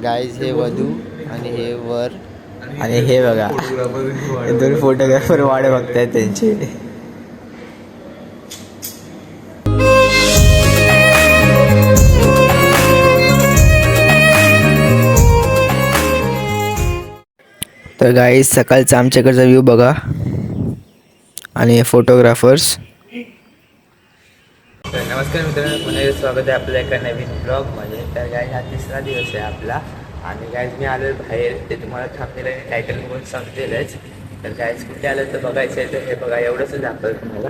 Guys हे वधू आणि हे वर आणि हे बघा दोन फोटोग्राफर वाढ बघतायत त्यांचे. तर गाईज सकाळचा आमच्याकडचा व्ह्यू बघा आणि फोटोग्राफर्स. तर नमस्कार मित्रांनो, पुन्हा स्वागत आहे आपल्या एका नवीन ब्लॉगमध्ये. तर गाईज हा तिसरा दिवस आहे आपला आणि गाईज मी आलो बाहेर, ते तुम्हाला थांबलेलं आहे टायटल बघून समजेलच. तर गाईज कुठे आलं तर बघायचं आहे, तर हे बघा एवढंच दाखवलं तुम्हाला.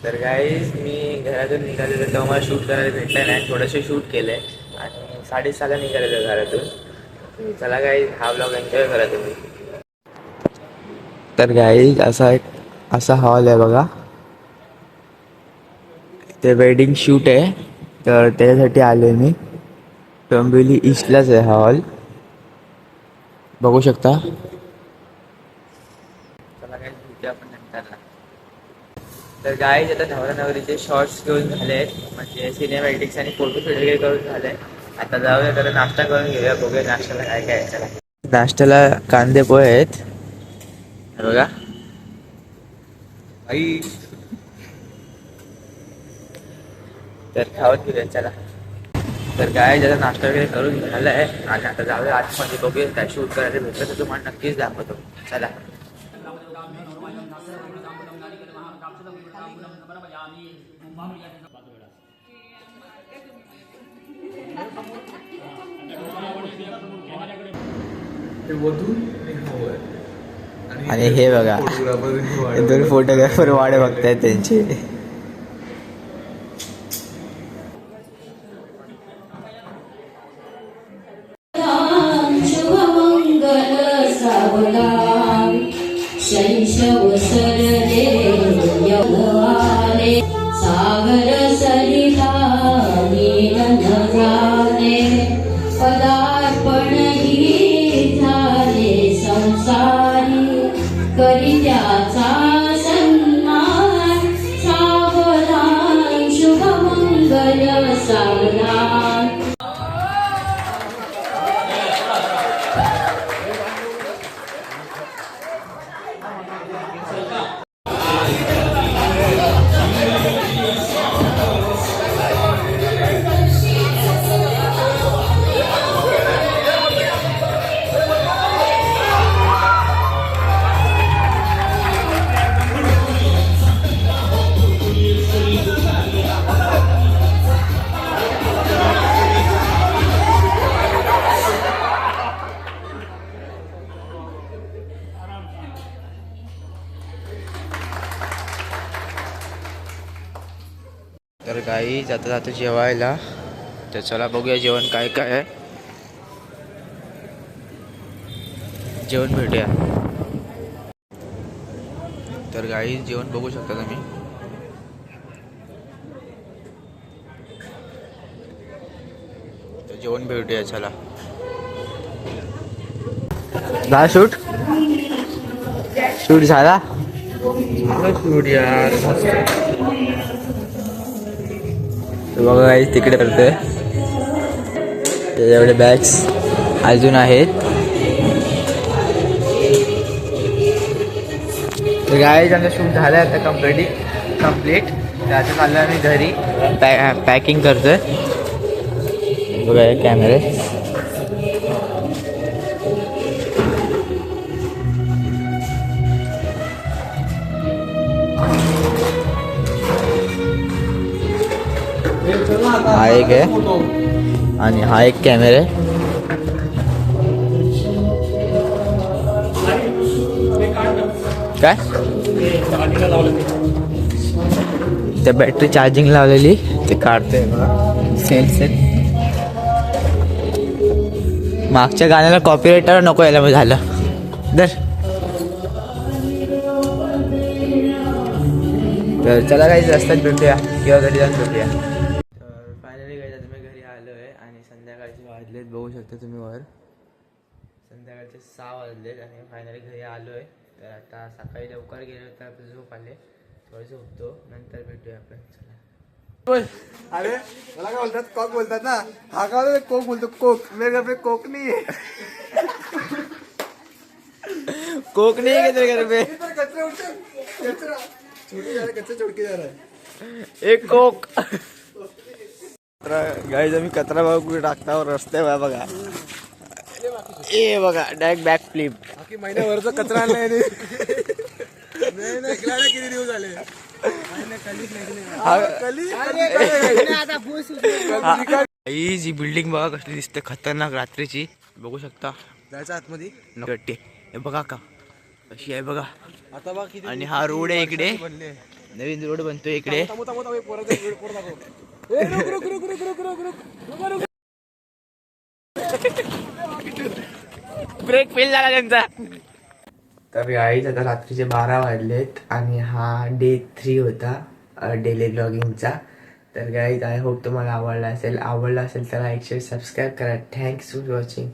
तर गाईज मी घरातून निघालेलो तेव्हा मला शूट करायला भेटलं नाही, थोडंसं शूट केलं आहे आणि 6:30ला निघालेलो घरातून. चला गाईज हा ब्लॉग एन्जॉय करा तुम्ही. तर गाईज असा हॉल आहे बघा, ते वेडिंग शूट आहे तर त्याच्यासाठी आले मी. डोंबिवली ईस्टलाच आहे हा हॉल, बघू शकता. चला काय भेटूया आपण नंतरला. तर गाईज आता नवरा नवरीचे शॉर्ट्स घेऊन झाले आहेत, म्हणजे सिनेमॅटिक्स आणि फोटोशूट वगैरे करून झाले. आता जाऊया तर नाश्ता करून घेऊया, बघूया नाश्त्याला काय काय आहे. चला नाश्त्याला कांदे पोहे आहेत बघा आई, तर खावत घेऊया चला. तर काय ज्याचा नाश्ता वगैरे करून झाला आहे आणि आता जाऊया आतमध्ये, बघूया काय शूट करायला भेटलं तर तुम्हाला नक्कीच दाखवतो. चला. आणि हे बघा दोन फोटोग्राफर वाढ बघतायत त्यांचे. शैशव सरले यवनाले सागर सरिता नीलन झाले पदार्पण ही झाले संसारी करी त्याचा सन्मान सावधान शुभमंगल सावधान. तर काही जाता जाता जेवायला, तर चला बघूया जेवण काय काय आहे. जेवण भेटूया. तर काही जेवण बघू शकता तुम्ही. तर जेवण भेटूया चला. झाला शूट झाला शूट यार मस्त. बघा काही तिकडे करतोय, एवढे बॅग्स अजून आहेत. तर गाईज आमचा शूट झाला आता कम्प्लीट. तर आता चाललो आम्ही घरी, पॅकिंग करतोय. बघा कॅमेरे. हा एक आहे आणि हा एक कॅमेरा आहे. काय त्या बॅटरी चार्जिंग लावलेली ते काढतोय सेट. मागच्या गाण्याला कॉपीराइटर नको यायला मग झालं दर. तर चला काही रस्त्यात भेटूया किंवा घरी जाऊन भेटूया. तर फायनली काही आता मी घरी आलो आहे आणि संध्याकाळचे वाजलेत, बघू शकता तुम्ही वर. संध्याकाळचे 6 वाजलेत आणि फायनली घरी आलो आहे. तर आता सकाळी लवकर गेलो तर झोप आले, थोडं झोपतो, नंतर भेटूया आपण. चला. अरे मला काय बोलतात कॉक बोलतात ना हा का कोक बोलतो कोक मेरे घर पे कोक नहीं है कोक नहीं है तेरे घर पे कचरा उठते कचरा छोटी जा रहा कच्चा छोड़के जा रहा है एक कोक. गाईज आम्ही कचरा बघा कुठे टाकता रस्ते बघा ए बघा डायरेक्ट बॅक फ्लिप. बाकी महिन्यावरचा कचरा आणलाय किती दिवस झाले ही बिल्डिंग बघा कसली दिसते खतरनाक रात्रीची बघू शकता. जायचं आतमध्ये नकटे हे बघा का कशी आहे बघा. आता बघ किती आणि हा रोड आहे इकडे बनले नवीन रोड बनतोय इकडे. ब्रेक फेल झाला त्यांचा. तर गाईज आता रात्रीचे 12 वाजलेत आणि हा डे 3 होता डेली ब्लॉगिंगचा. तर गाईज आय होप तुम्हाला आवडला असेल तर लाईक शेअर सबस्क्राईब करा. Thanks for watching.